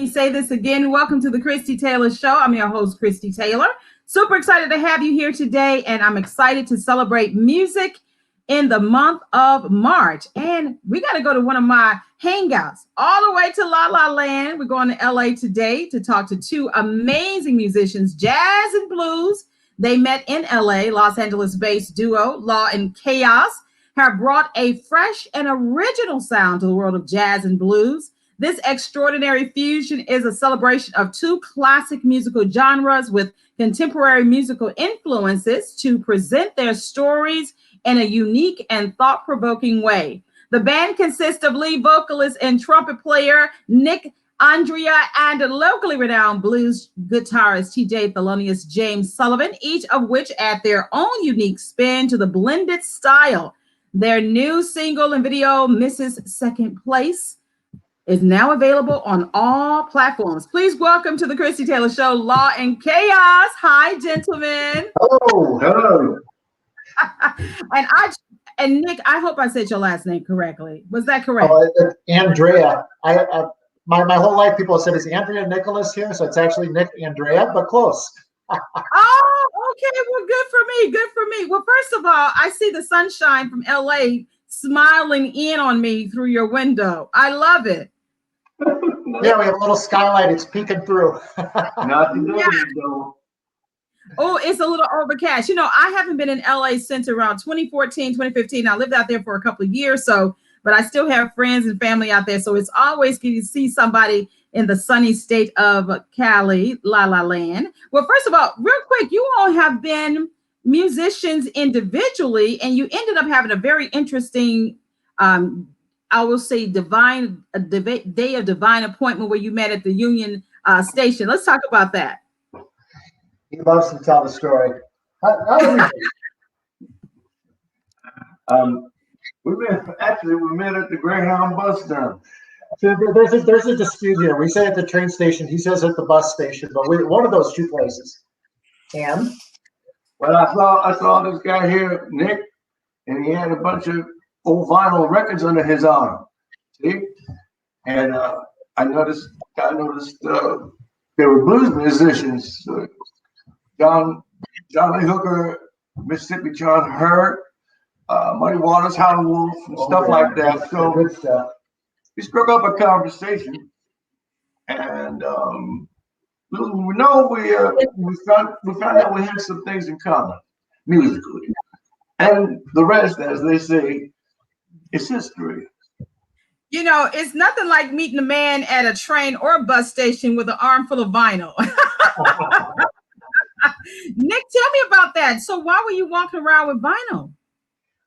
Say this again. Welcome to the Christie Taylor Show. I'm your host, Christie Taylor. Super excited to have you here today, and I'm excited to celebrate music in the month of March. And we got to go to one of my hangouts all the way to La La Land. We're going to LA today to talk to two amazing musicians, jazz and blues. They met in LA, Los Angeles-based duo Law and Chaos have brought a fresh and original sound to the world of jazz and blues. This extraordinary fusion is a celebration of two classic musical genres with contemporary musical influences to present their stories in a unique and thought-provoking way. The band consists of lead vocalist and trumpet player Nick Andrea and locally renowned blues guitarist Thelonius James Sullivan, each of which add their own unique spin to the blended style. Their new single and video, Mrs. Second Place, is now available on all platforms. Please welcome to the Christie Taylor Show, Law and Chaos. Hi, gentlemen. Oh, hello. and Nick, I hope I said your last name correctly. Was that correct? Andrea. My whole life people said, is Andrea Nicholas here? So it's actually Nick Andrea, but close. Oh, okay. Well, good for me. Good for me. Well, first of all, I see the sunshine from LA smiling in on me through your window. I love it. Yeah, we have a little skylight. It's peeking through. Oh, it's a little overcast. You know, I haven't been in LA since around 2014, 2015. I lived out there for a couple of years, but I still have friends and family out there. So it's always good to see somebody in the sunny state of Cali, La La Land. Well, first of all, real quick, you all have been musicians individually, and you ended up having a very interesting I will say day of divine appointment where you met at the Union Station. Let's talk about that. He loves to tell the story. We met at the Greyhound bus stop. So there's a dispute here. We say at the train station, he says at the bus station, but one of those two places. And well, I saw this guy here, Nick, and he had a bunch of old vinyl records under his arm. See, and I noticed they were blues musicians. Johnny Hooker, Mississippi John Hurt, Muddy Waters, Howlin' Wolf, and stuff like that. So good stuff. We struck up a conversation, and we found out we had some things in common musically, and the rest, as they say, is history. You know, it's nothing like meeting a man at a train or a bus station with an armful of vinyl. Nick, tell me about that. So why were you walking around with vinyl?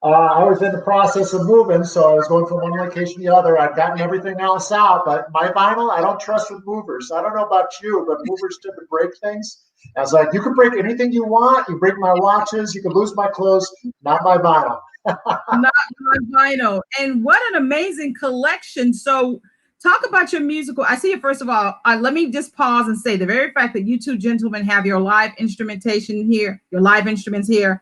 I was in the process of moving, so I was going from one location to the other. I've gotten everything else out, but my vinyl, I don't trust with movers. I don't know about you, but movers tend to break things. I was like, you can break anything you want. You break my watches, you can lose my clothes, not my vinyl. Not my vinyl. And what an amazing collection. So talk about your musical. I see it. First of all, let me just pause and say the very fact that you two gentlemen have your live instrumentation here, your live instruments here,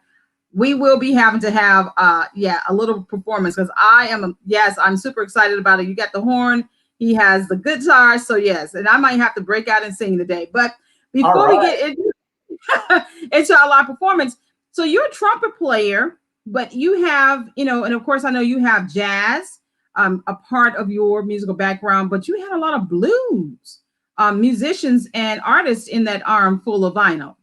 we will be having to have a little performance because I'm super excited about it. You got the horn, he has the guitar, so yes, and I might have to break out and sing today. But before we get into our live performance, so you're a trumpet player, but you have, and of course I know you have jazz a part of your musical background, but you had a lot of blues musicians and artists in that arm full of vinyl.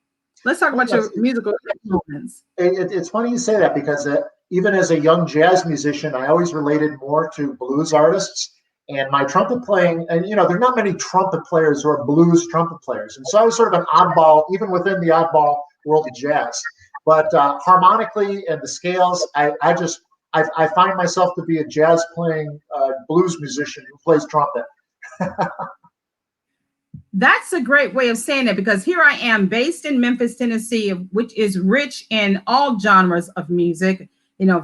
Let's talk about your musical influence. It's funny you say that because even as a young jazz musician, I always related more to blues artists. And my trumpet playing, and there are not many trumpet players who are blues trumpet players. And so I was sort of an oddball, even within the oddball world of jazz. But harmonically and the scales, I find myself to be a jazz playing blues musician who plays trumpet. That's a great way of saying it because here I am based in Memphis, Tennessee, which is rich in all genres of music,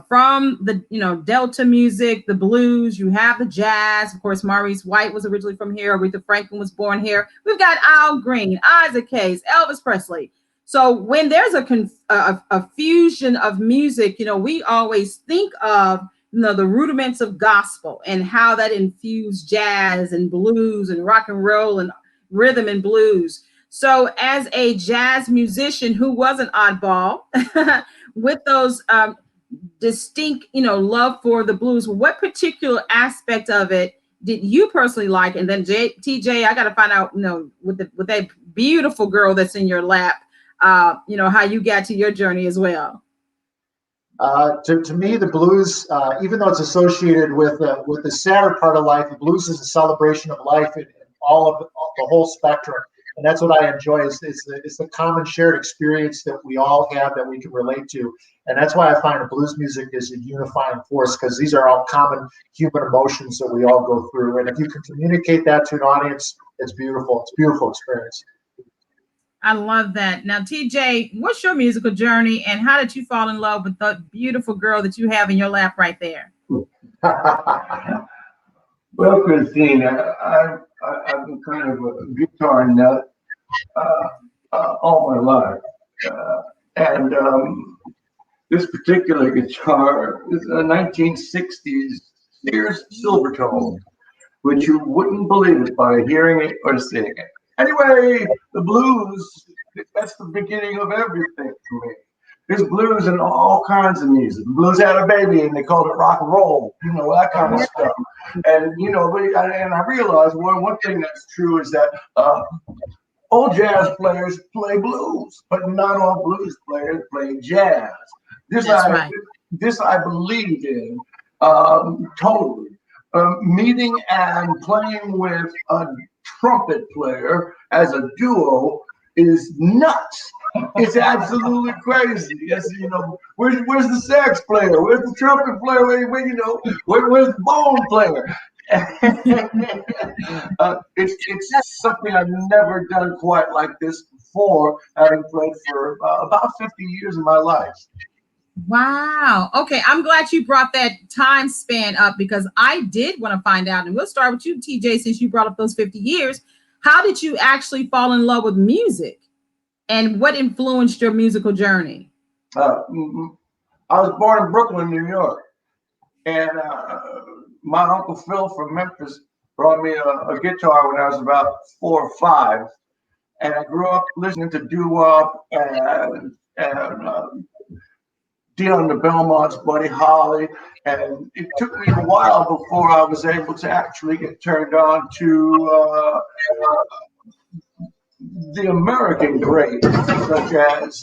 from the, Delta music, the blues, you have the jazz. Of course, Maurice White was originally from here. Aretha Franklin was born here. We've got Al Green, Isaac Hayes, Elvis Presley. So when there's a fusion of music, we always think of, the rudiments of gospel and how that infused jazz and blues and rock and roll and rhythm and blues. So as a jazz musician who was an oddball with those distinct, love for the blues, what particular aspect of it did you personally like? And then TJ, I got to find out, with that beautiful girl that's in your lap, how you got to your journey as well. To me, the blues, even though it's associated with the sadder part of life, the blues is a celebration of life in all of the whole spectrum, and that's what I enjoy. Is the common shared experience that we all have that we can relate to, and that's why I find the blues music is a unifying force, because these are all common human emotions that we all go through, and if you can communicate that to an audience, it's beautiful. It's a beautiful experience. I love that. Now, TJ, what's your musical journey, and how did you fall in love with the beautiful girl that you have in your lap right there? Well, Christine, I've been kind of a guitar nut all my life. And this particular guitar is a 1960s Sears Silvertone, which you wouldn't believe it by hearing it or seeing it. Anyway, the blues, that's the beginning of everything for me. There's blues in all kinds of music. The blues had a baby and they called it rock and roll, that kind of stuff. And, and I realized one thing that's true is that all jazz players play blues, but not all blues players play jazz. This I believe in totally. Meeting and playing with a trumpet player as a duo is nuts. It's absolutely crazy. Yes, where's the sax player? Where's the trumpet player? Where's the bone player? It's something I've never done quite like this before, having played for about 50 years of my life. Wow. Okay. I'm glad you brought that time span up, because I did want to find out, and we'll start with you, TJ, since you brought up those 50 years. How did you actually fall in love with music, and what influenced your musical journey? I was born in Brooklyn, New York, and my Uncle Phil from Memphis brought me a guitar when I was about 4 or 5, and I grew up listening to doo-wop and Dion the Belmont's Buddy Holly, and it took me a while before I was able to actually get turned on to the American greats, such as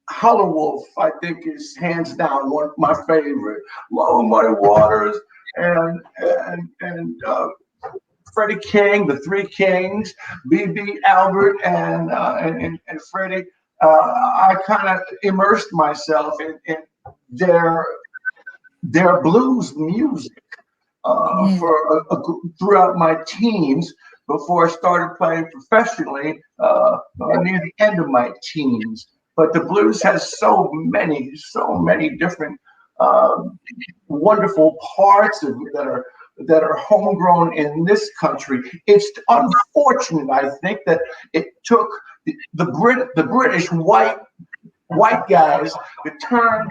Howlin' I think is hands down one of my favorite. Low Muddy Waters and Freddie King, the Three Kings, B.B. Albert and Freddie. I kind of immersed myself in their blues music throughout my teens, before I started playing professionally near the end of my teens. But the blues has so many different wonderful parts that are homegrown in this country. It's unfortunate, I think, that it took the British white guys to turn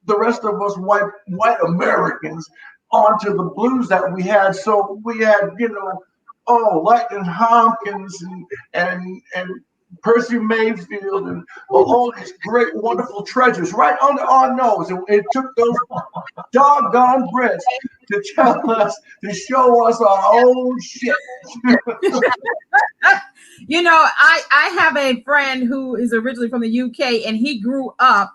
the rest of us white Americans onto the blues that we had. So we had, Lightning Hopkins and Percy Mayfield and all these great, wonderful treasures right under our nose. And it took those doggone Brits to show us our own shit. I have a friend who is originally from the UK, and he grew up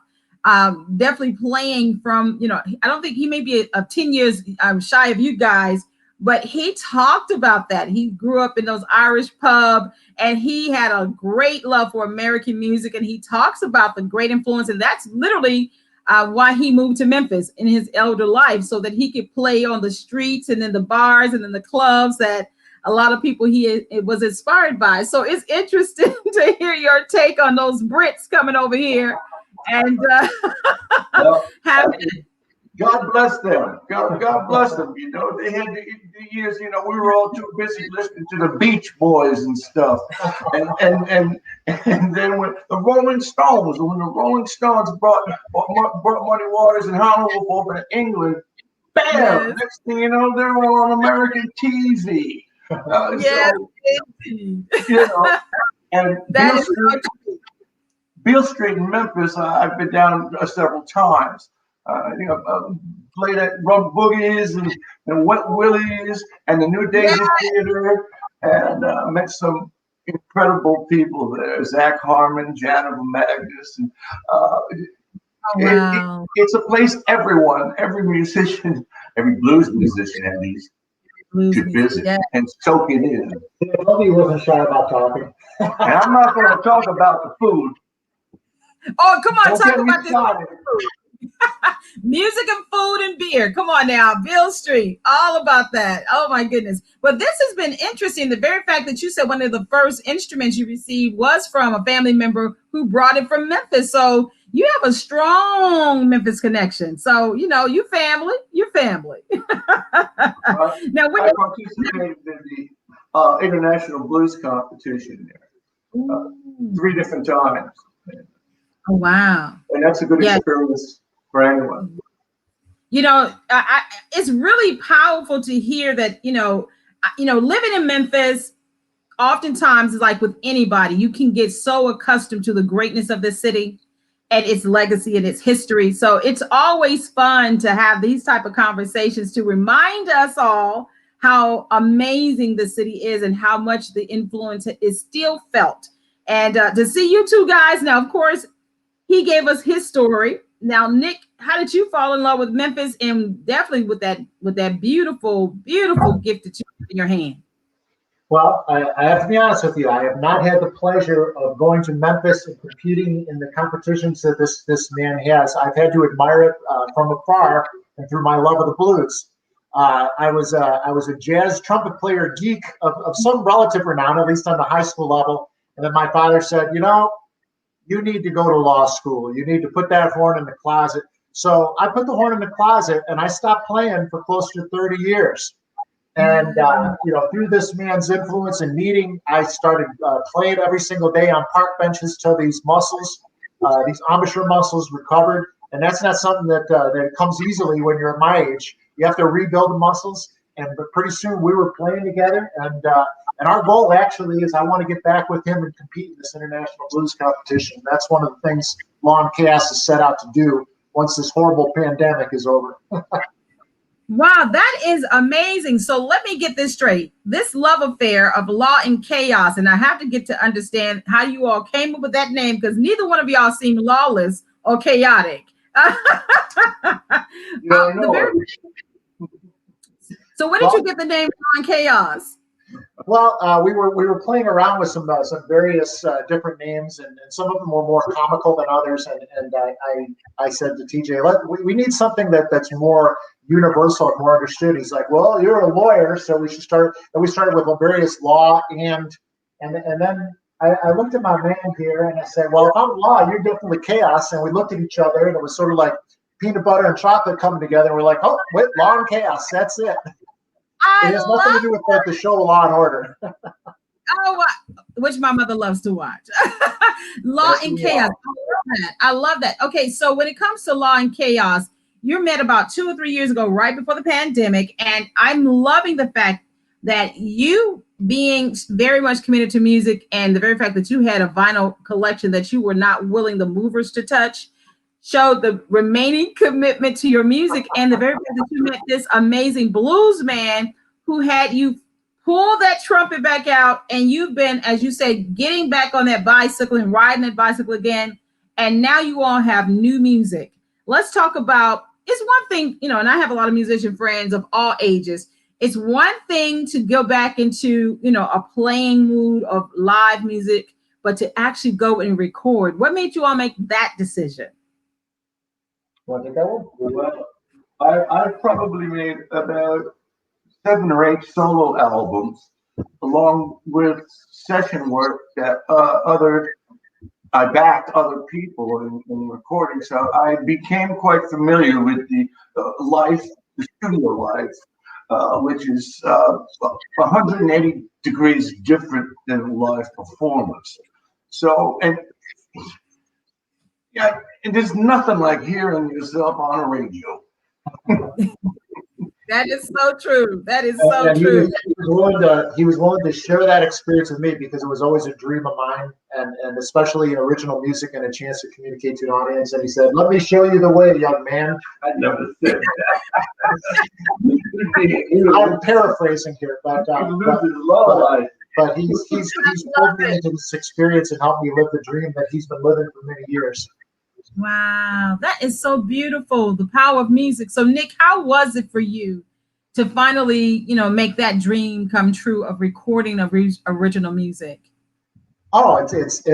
definitely playing from, I don't think he may be 10 years shy of you guys, but he talked about that. He grew up in those Irish pub, and he had a great love for American music. And he talks about the great influence. And that's literally why he moved to Memphis in his elder life, so that he could play on the streets and in the bars and in the clubs that a lot of people it was inspired by. So it's interesting to hear your take on those Brits coming over here and having God bless them. God bless them. You know, they had the years. You know, we were all too busy listening to the Beach Boys and stuff, and then when the Rolling Stones, brought Muddy Waters and Howlin' Wolf over to England, bam! Yes. Next thing you know, they're all on American TV. Yes. So, you know, and That is so true. Beale Street in Memphis, I've been down several times. I think I've played at Rum Boogies and Wet Willies and the New Daisies Theater, and met some incredible people there. Zach Harmon, Janet Magnus, and Wow. it's a place every musician, every blues musician at least, should visit and soak it in. I told you he wasn't shy about talking. And I'm not going to talk about the food. Oh, come on, Don't talk get me about started. this. Music and food and beer. Come on now, Beale Street, all about that. Oh my goodness. But this has been interesting. The very fact that you said one of the first instruments you received was from a family member who brought it from Memphis. So you have a strong Memphis connection. So, you know, you're family. Now, I participated in the international blues competition there 3 different times. Oh, wow. And that's a good experience for anyone. You know, it's really powerful to hear that, you know, living in Memphis, oftentimes is like with anybody, you can get so accustomed to the greatness of the city and its legacy and its history. So it's always fun to have these type of conversations to remind us all how amazing the city is and how much the influence is still felt. And to see you two guys now, of course, he gave us his story. Now, Nick, how did you fall in love with Memphis, and definitely with that beautiful, beautiful gift that you have in your hand? Well, I have to be honest with you. I have not had the pleasure of going to Memphis and competing in the competitions that this man has. I've had to admire it from afar and through my love of the blues. I was a jazz trumpet player geek of some relative renown, at least on the high school level. And then my father said, you know, you need to go to law school. You need to put that horn in the closet. So I put the horn in the closet and I stopped playing for close to 30 years. And, you know, through this man's influence and meeting, I started playing every single day on park benches till these muscles, these embouchure muscles recovered. And that's not something that comes easily when you're my age. You have to rebuild the muscles. But pretty soon we were playing together. And our goal actually is I want to get back with him and compete in this international blues competition. That's one of the things Law and Chaos is set out to do once this horrible pandemic is over. Wow, that is amazing. So let me get this straight. This love affair of Law and Chaos, and I have to get to understand how you all came up with that name, because neither one of y'all seem lawless or chaotic. So where did you get the name Law and Chaos? Well, we were playing around with some various different names, and some of them were more comical than others. And I said to TJ, we need something that's more universal and more understood. He's like, well, you're a lawyer, so we should start. And we started with various law, and then I looked at my man here and I said, well, if I'm law, you're definitely chaos. And we looked at each other, and it was sort of like peanut butter and chocolate coming together. And we're like, oh, wait, Law and Chaos, that's it. It has nothing to do with the show Law and Order. Which my mother loves to watch. Law and Chaos. I love that. Okay, so when it comes to Law and Chaos, you met about 2 or 3 years ago, right before the pandemic. And I'm loving the fact that you being very much committed to music, and the very fact that you had a vinyl collection that you were not willing the movers to touch, showed the remaining commitment to your music, and the very fact that you met this amazing blues man who had you pull that trumpet back out, and you've been, as you say, getting back on that bicycle and riding that bicycle again, and now you all have new music. Let's talk about, it's one thing, you know, and I have a lot of musician friends of all ages. It's one thing to go back into, you know, a playing mood of live music, but to actually go and record. What made you all make that decision? Want to go? Well, I probably made about 7 or 8 solo albums, along with session work that other I backed other people in recording, so I became quite familiar with the life, the studio life, which is 180 degrees different than live performance. So, and yeah, and there's nothing like hearing yourself on a radio. That is so true. That is so true. He was willing to share that experience with me because it was always a dream of mine, and especially original music and a chance to communicate to an audience. And he said, "Let me show you the way, young man." I never said that. I'm paraphrasing here, but he's pulled me into this experience and helped me live the dream that he's been living for many years. Wow, that is so beautiful. The power of music. So, Nick, how was it for you to finally, make that dream come true of recording original music? Oh, it's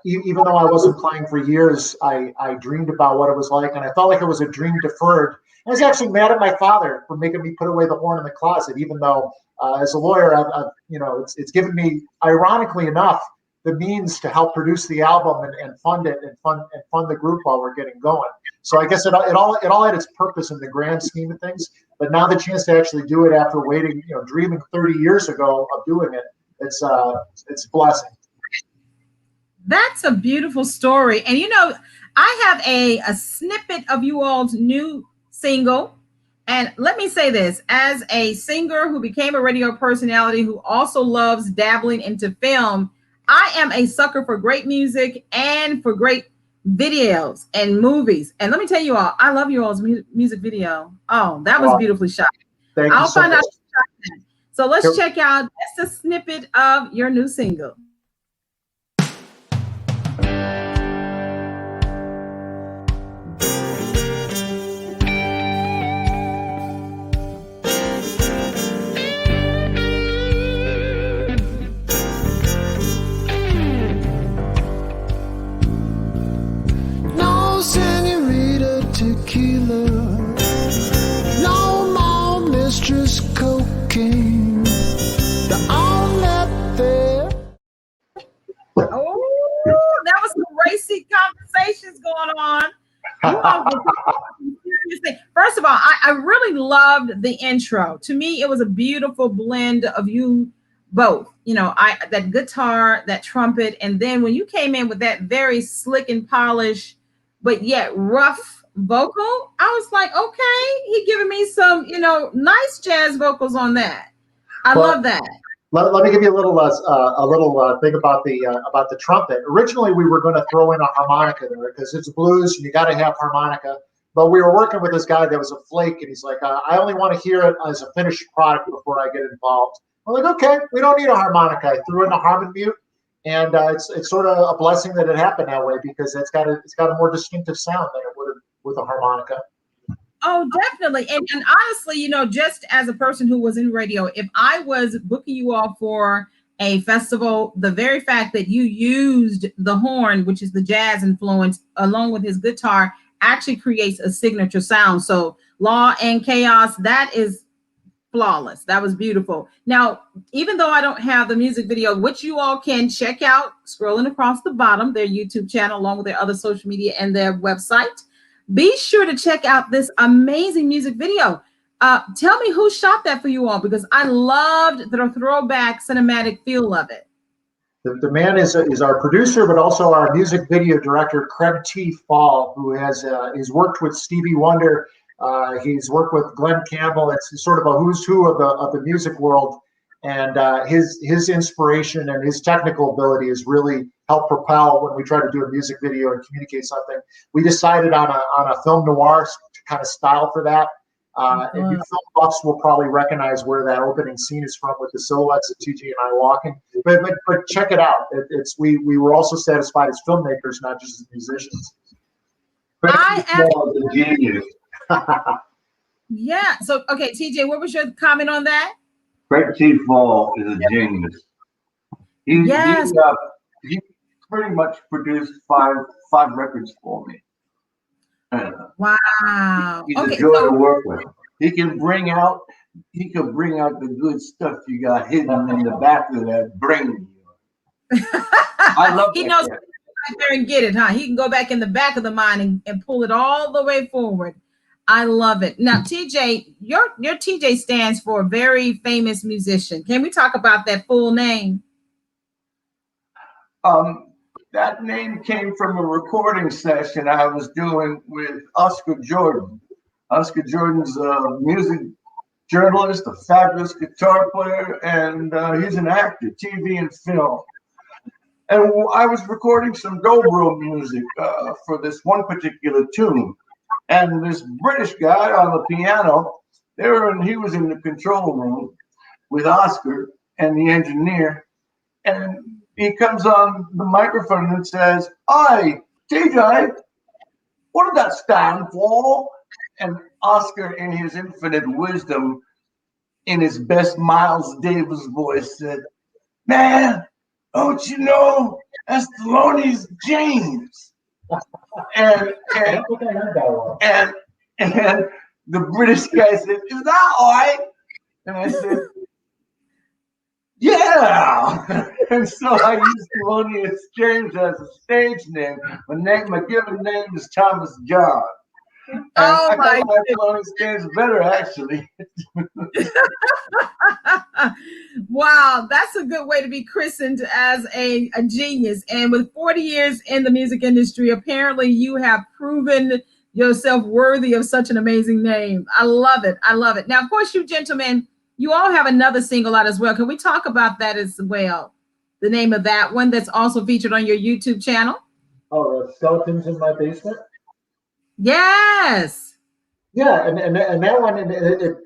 even though I wasn't playing for years, I dreamed about what it was like, and I felt like it was a dream deferred. I was actually mad at my father for making me put away the horn in the closet, even though as a lawyer, it's given me, ironically enough, the means to help produce the album and fund it and fund the group while we're getting going. So I guess it all had its purpose in the grand scheme of things. But now the chance to actually do it after waiting, dreaming 30 years ago of doing it, it's a blessing. That's a beautiful story. And I have a snippet of you all's new single. And let me say this, as a singer who became a radio personality who also loves dabbling into film, I am a sucker for great music and for great videos and movies. And let me tell you all, I love you all's music video. Oh, that was beautifully shot. I'll find out. So let's check out just a snippet of your new single. Tequila, no more Mistress Cocaine. The only there. Oh, that was some racy conversations going on. First of all, I really loved the intro. To me, it was a beautiful blend of you both. That guitar, that trumpet, and then when you came in with that very slick and polished, but yet rough vocal, I was like, okay, he giving me some, nice jazz vocals on that. I love that. Let me give you a little thing about the trumpet. Originally, we were going to throw in a harmonica there because it's blues and you got to have harmonica. But we were working with this guy that was a flake, and he's like, I only want to hear it as a finished product before I get involved. I'm like, okay, we don't need a harmonica. I threw in a harmon mute. And it's sort of a blessing that it happened that way because it's got a more distinctive sound than it would have with a harmonica. Oh, definitely. And honestly, just as a person who was in radio, if I was booking you all for a festival, the very fact that you used the horn, which is the jazz influence, along with his guitar, actually creates a signature sound. So Law and Chaos, that is flawless. That was beautiful. Now, even though I don't have the music video, which you all can check out, scrolling across the bottom, their YouTube channel, along with their other social media and their website, be sure to check out this amazing music video. Tell me who shot that for you all, because I loved the throwback cinematic feel of it. The man is our producer, but also our music video director, Christie Fall, who he's worked with Stevie Wonder. He's worked with Glenn Campbell. It's sort of a who's who of the music world, and his inspiration and his technical ability has really helped propel when we try to do a music video and communicate something. We decided on a film noir kind of style for that. And you film buffs will probably recognize where that opening scene is from with the silhouettes of TJ and I walking. But check it out. We were also satisfied as filmmakers, not just as musicians. The genius. Yeah. So, okay, TJ, what was your comment on that? Christie Fall is a genius. He pretty much produced five records for me. Wow. He's a joy to work with. He can bring out the good stuff you got hidden in the back of that brain. I love he that knows guy. back there and get it, huh? He can go back in the back of the mind and pull it all the way forward. I love it. Now, TJ, your TJ stands for very famous musician. Can we talk about that full name? That name came from a recording session I was doing with Oscar Jordan. Oscar Jordan's a music journalist, a fabulous guitar player, and he's an actor, TV and film. And I was recording some dobro music for this one particular tune. And this British guy on the piano, he was in the control room with Oscar and the engineer. And he comes on the microphone and says, "Hi, TJ, what does that stand for?" And Oscar, in his infinite wisdom, in his best Miles Davis voice, said, "Man, don't you know that's Thelonius James?" And the British guy said, "Is that all right?" And I said, "Yeah." And so I used Thelonius James as a stage name. My given name is Thomas John. And I like Thelonius James better, actually. Wow, that's a good way to be christened as a genius. And with 40 years in the music industry, apparently you have proven yourself worthy of such an amazing name. I love it. I love it. Now, of course, you gentlemen, you all have another single out as well. Can we talk about that as well? The name of that one that's also featured on your YouTube channel? Oh, the Skeletons in My Basement? Yes. Yeah, and that one,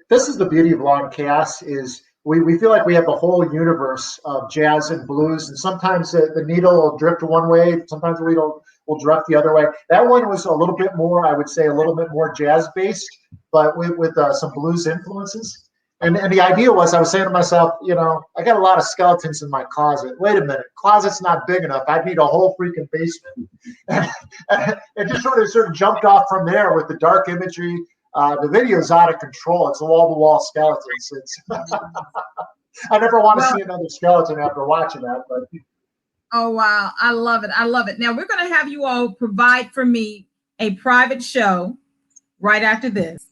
this is the beauty of Law and Chaos, is we feel like we have the whole universe of jazz and blues, and sometimes the needle will drift one way, sometimes the needle will drift the other way. That one was a little bit more, I would say, a little bit more jazz-based, but with some blues influences. And the idea was, I was saying to myself, I got a lot of skeletons in my closet. Wait a minute, closet's not big enough. I need a whole freaking basement. And it just sort of jumped off from there with the dark imagery. The video is out of control. It's wall-to-wall skeletons. I never want to see another skeleton after watching that. But oh, wow. I love it. I love it. Now, we're going to have you all provide for me a private show right after this.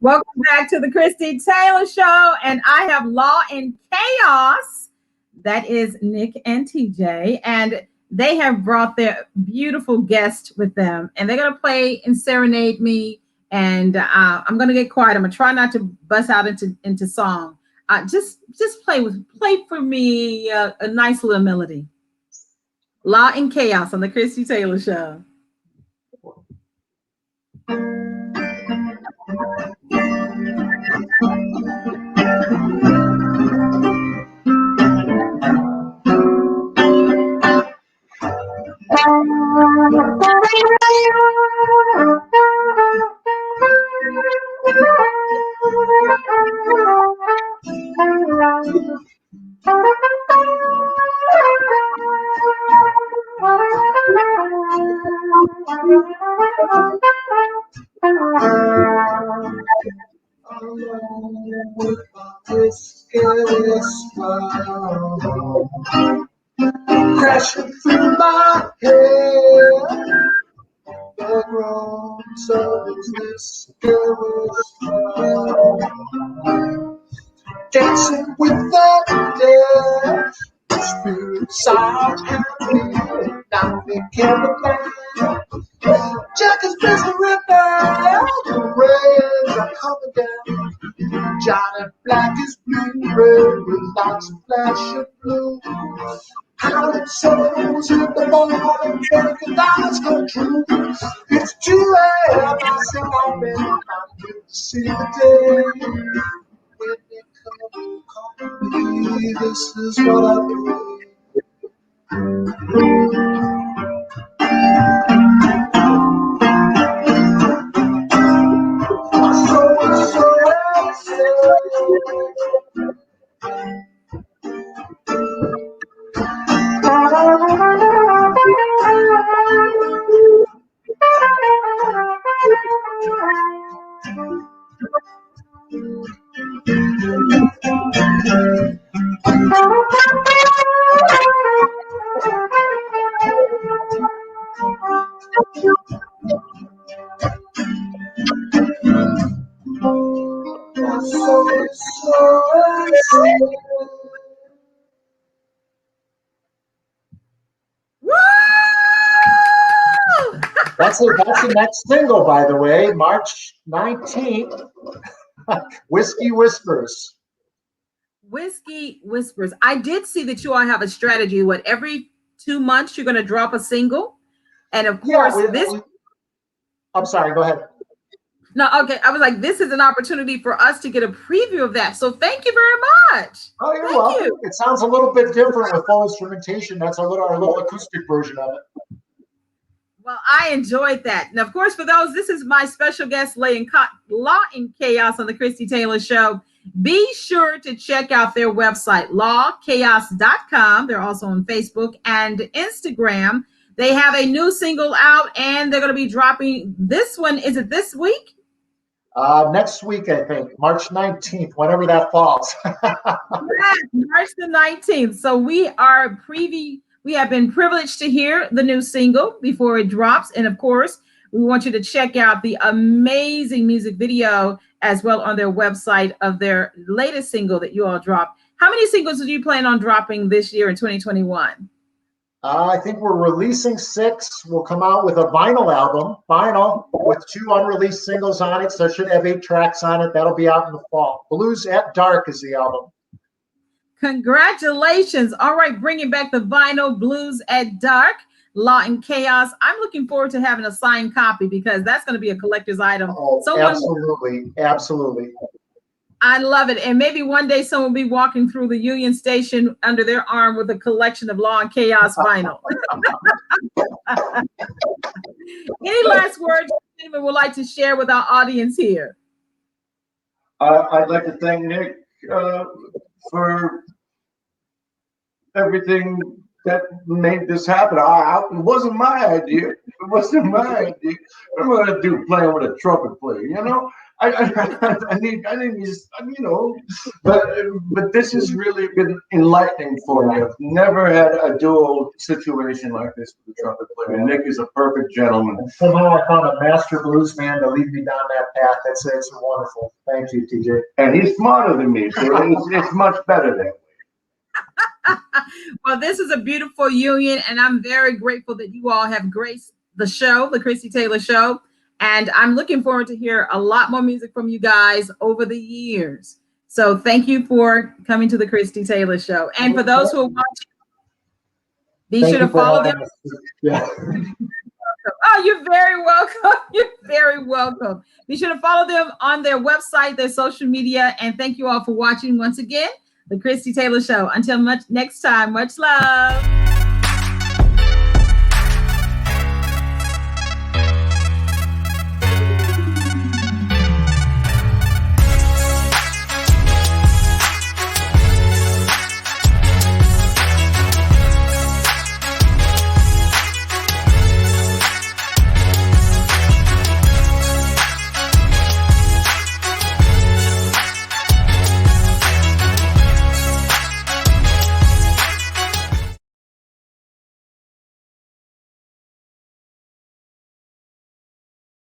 Welcome back to the Christie Taylor Show, and I have Law and Chaos. That is Nick and TJ, and they have brought their beautiful guest with them, and they're going to play and serenade me, and I'm going to get quiet. I'm going to try not to bust out into song. Just play for me a nice little melody. Law and Chaos on the Christie Taylor Show. Crashing through my head, the groans of this scariest love. Dancing with the dead, spirits out happy, now they can't man. Jack is busy rebel, the rains are coming down. Johnny Black is blue, red with lots of flash of blue. Howling souls in the morning, making eyes come true. It's 2 a.m. I say I'm ready, I'm here to see the day. When they come me, this is what I do. That's the next single, by the way, March 19th. Whiskey Whispers. Whiskey Whispers. I did see that you all have a strategy. What, every 2 months you're going to drop a single? And of course, I'm sorry, go ahead. No, okay. I was like, this is an opportunity for us to get a preview of that. So thank you very much. Oh, you're welcome. It sounds a little bit different with full instrumentation. That's our little acoustic version of it. Well, I enjoyed that. And of course, for those, this is my special guest, Law and Chaos on the Christie Taylor Show. Be sure to check out their website, lawchaos.com. They're also on Facebook and Instagram. They have a new single out, and they're going to be dropping this one. Is it this week? Next week, I think, March 19th, whenever that falls. Yes, March the 19th. So we have been privileged to hear the new single before it drops. And of course, we want you to check out the amazing music video as well on their website of their latest single that you all dropped. How many singles do you plan on dropping this year in 2021? I think we're releasing 6. We'll come out with a vinyl album, with 2 unreleased singles on it. So it should have 8 tracks on it. That'll be out in the fall. Blues at Dark is the album. Congratulations. All right, bringing back the vinyl, Blues at Dark, Law and Chaos. I'm looking forward to having a signed copy because that's going to be a collector's item. Oh, absolutely. I love it. And maybe one day someone will be walking through the Union Station under their arm with a collection of Law and Chaos vinyl. Any last words anyone would like to share with our audience here? I'd like to thank Nick for everything that made this happen. It wasn't my idea. It wasn't my idea. What am I gonna do playing with a trumpet player? You know, I need, you know. But this has really been enlightening for me. I've never had a dual situation like this with a trumpet player. And Nick is a perfect gentleman. And somehow I found a master blues man to lead me down that path. It's wonderful. Thank you, TJ. And he's smarter than me, so it's much better that way. Well, this is a beautiful union, and I'm very grateful that you all have graced the show, the Christie Taylor Show. And I'm looking forward to hear a lot more music from you guys over the years. So thank you for coming to the Christie Taylor Show. And for those who are watching, be sure to follow them. Yeah. Oh, you're very welcome. You're very welcome. Be sure to follow them on their website, their social media. And thank you all for watching once again. The Christie Taylor Show. Until next time, much love.